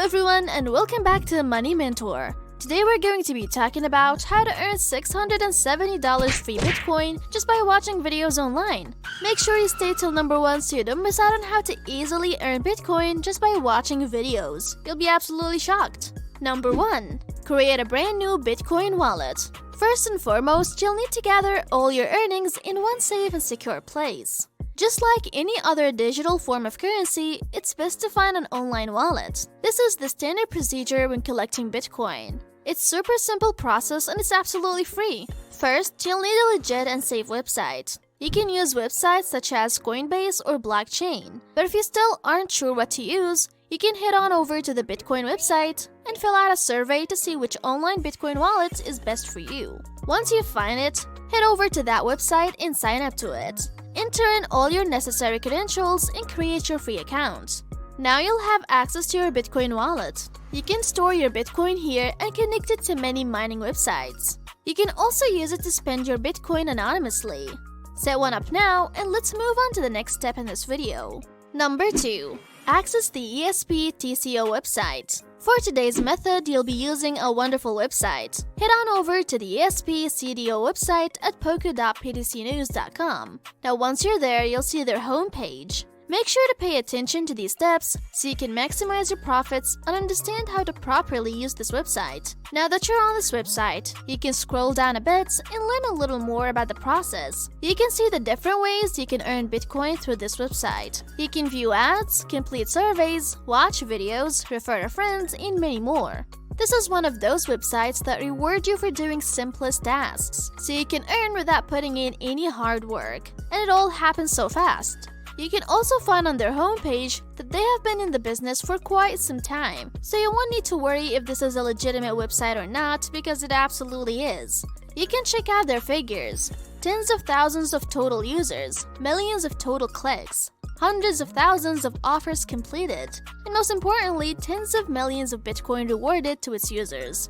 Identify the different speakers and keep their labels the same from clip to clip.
Speaker 1: everyone, and welcome back to Money Mentor. Today we're going to be talking about how to earn $670 free Bitcoin just by watching videos online. Make sure you stay till number 1 so you don't miss out on how to easily earn Bitcoin just by watching videos. You'll be absolutely shocked. Number 1. Create a brand new Bitcoin wallet. First and foremost, you'll need to gather all your earnings in one safe and secure place. Just like any other digital form of currency, it's best to find an online wallet. This is the standard procedure when collecting Bitcoin. It's a super simple process and it's absolutely free. First, you'll need a legit and safe website. You can use websites such as Coinbase or Blockchain. But if you still aren't sure what to use, you can head on over to the Bitcoin website and fill out a survey to see which online Bitcoin wallet is best for you. Once you find it, head over to that website and sign up to it. Enter in all your necessary credentials and create your free account. Now you'll have access to your Bitcoin wallet. You can store your Bitcoin here and connect it to many mining websites. You can also use it to spend your Bitcoin anonymously. Set one up now, and let's move on to the next step in this video. Number 2. Access the ESP-TCO website. For today's method, you'll be using a wonderful website. Head on over to the ESP-CDO website at poco.ptcnews.com. Now once you're there, you'll see their homepage. Make sure to pay attention to these steps so you can maximize your profits and understand how to properly use this website. Now that you're on this website, you can scroll down a bit and learn a little more about the process. You can see the different ways you can earn Bitcoin through this website. You can view ads, complete surveys, watch videos, refer to friends, and many more. This is one of those websites that reward you for doing simplest tasks, so you can earn without putting in any hard work. And it all happens so fast. You can also find on their homepage that they have been in the business for quite some time, so you won't need to worry if this is a legitimate website or not, because it absolutely is. You can check out their figures: tens of thousands of total users, millions of total clicks, hundreds of thousands of offers completed, and most importantly, tens of millions of Bitcoin rewarded to its users.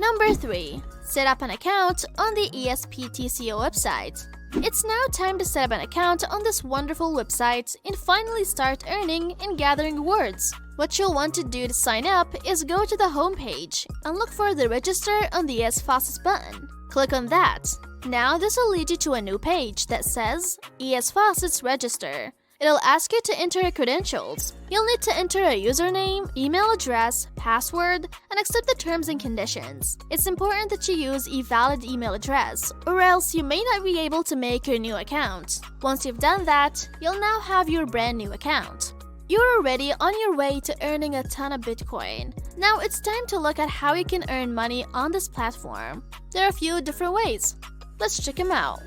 Speaker 1: Number 3. Set up an account on the ESP-TCO website. It's now time to set up an account on this wonderful website and finally start earning and gathering rewards. What you'll want to do to sign up is go to the homepage and look for the register on the ES Faucets button. Click on that. Now this will lead you to a new page that says ES Faucets Register. It'll ask you to enter your credentials. You'll need to enter a username, email address, password, and accept the terms and conditions. It's important that you use a valid email address, or else you may not be able to make your new account. Once you've done that, you'll now have your brand new account. You're already on your way to earning a ton of Bitcoin. Now it's time to look at how you can earn money on this platform. There are a few different ways. Let's check them out.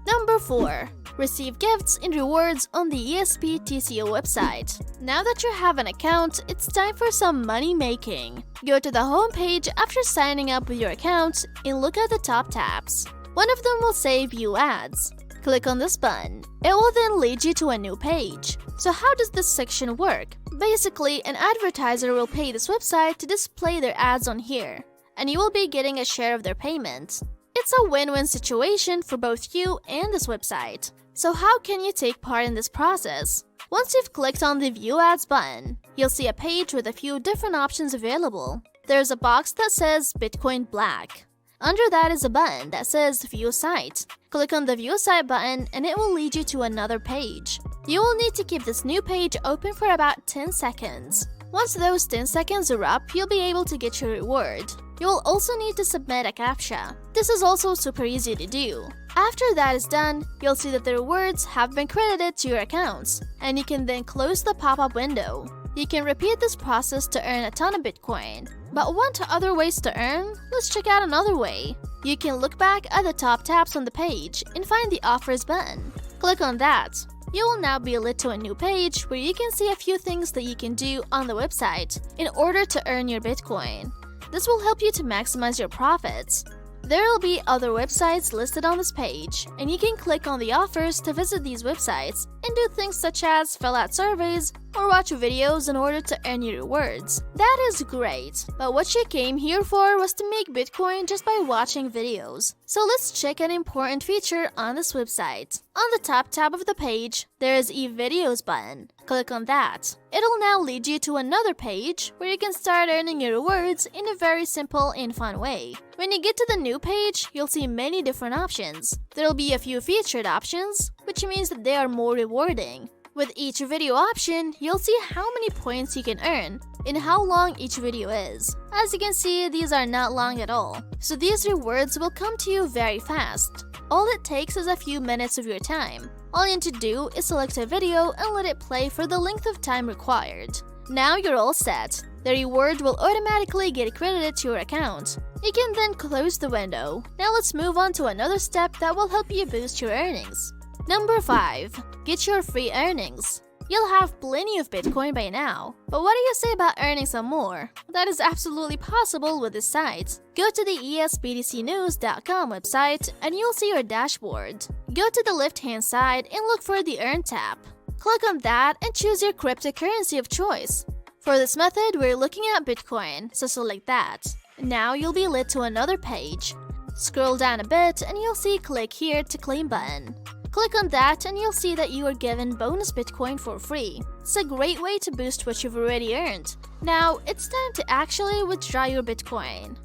Speaker 1: Number 4. Receive gifts and rewards on the ESP-TCO website. Now that you have an account, it's time for some money making. Go to the homepage after signing up with your account and look at the top tabs. One of them will say View Ads. Click on this button. It will then lead you to a new page. So how does this section work? Basically, an advertiser will pay this website to display their ads on here, and you will be getting a share of their payment. It's a win-win situation for both you and this website. So how can you take part in this process? Once you've clicked on the View Ads button, you'll see a page with a few different options available. There's a box that says Bitcoin Black. Under that is a button that says View Site. Click on the View Site button and it will lead you to another page. You will need to keep this new page open for about 10 seconds. Once those 10 seconds are up, you'll be able to get your reward. You will also need to submit a CAPTCHA. This is also super easy to do. After that is done, you'll see that the rewards have been credited to your accounts, and you can then close the pop-up window. You can repeat this process to earn a ton of Bitcoin. But want other ways to earn? Let's check out another way. You can look back at the top tabs on the page and find the Offers button. Click on that. You will now be led to a new page where you can see a few things that you can do on the website in order to earn your Bitcoin. This will help you to maximize your profits. There will be other websites listed on this page, and you can click on the offers to visit these websites and do things such as fill out surveys or watch videos in order to earn your rewards. That is great, but what you came here for was to make Bitcoin just by watching videos. So let's check an important feature on this website. On the top tab of the page, there is a videos button. Click on that. It'll now lead you to another page where you can start earning your rewards in a very simple and fun way. When you get to the new page, you'll see many different options. There'll be a few featured options, which means that they are more rewarding. With each video option, you'll see how many points you can earn and how long each video is. As you can see, these are not long at all, so these rewards will come to you very fast. All it takes is a few minutes of your time. All you need to do is select a video and let it play for the length of time required. Now you're all set. The reward will automatically get credited to your account. You can then close the window. Now let's move on to another step that will help you boost your earnings. Number 5. Get your free earnings. You'll have plenty of Bitcoin by now, but what do you say about earning some more? That is absolutely possible with this site. Go to the esbtcnews.com website and you'll see your dashboard. Go to the left-hand side and look for the Earn tab. Click on that and choose your cryptocurrency of choice. For this method, we're looking at Bitcoin, so select that. Now you'll be led to another page. Scroll down a bit and you'll see Click Here to Claim button. Click on that and you'll see that you are given bonus Bitcoin for free. It's a great way to boost what you've already earned. Now, it's time to actually withdraw your Bitcoin.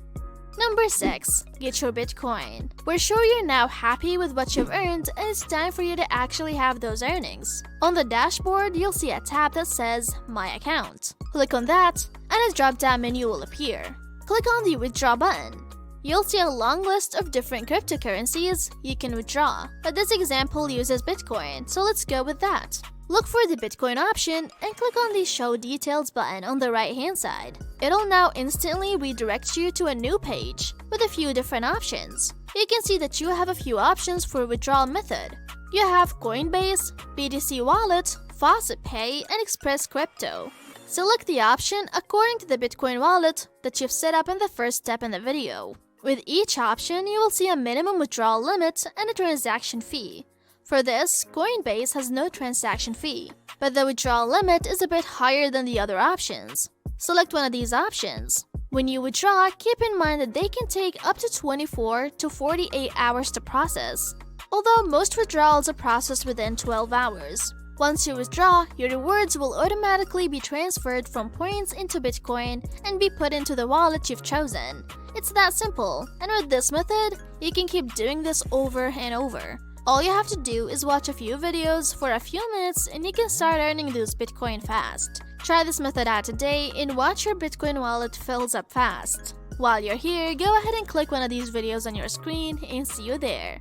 Speaker 1: Number 6. Get your Bitcoin. We're sure you're now happy with what you've earned and it's time for you to actually have those earnings. On the dashboard, you'll see a tab that says My Account. Click on that and a drop-down menu will appear. Click on the Withdraw button. You'll see a long list of different cryptocurrencies you can withdraw, but this example uses Bitcoin, so let's go with that. Look for the Bitcoin option and click on the Show Details button on the right-hand side. It'll now instantly redirect you to a new page with a few different options. You can see that you have a few options for withdrawal method. You have Coinbase, BTC Wallet, Faucet Pay, and Express Crypto. Select the option according to the Bitcoin wallet that you've set up in the first step in the video. With each option, you will see a minimum withdrawal limit and a transaction fee. For this, Coinbase has no transaction fee, but the withdrawal limit is a bit higher than the other options. Select one of these options. When you withdraw, keep in mind that they can take up to 24 to 48 hours to process, although most withdrawals are processed within 12 hours. Once you withdraw, your rewards will automatically be transferred from points into Bitcoin and be put into the wallet you've chosen. It's that simple, and with this method, you can keep doing this over and over. All you have to do is watch a few videos for a few minutes and you can start earning those Bitcoin fast. Try this method out today and watch your Bitcoin wallet fills up fast. While you're here, go ahead and click one of these videos on your screen and see you there.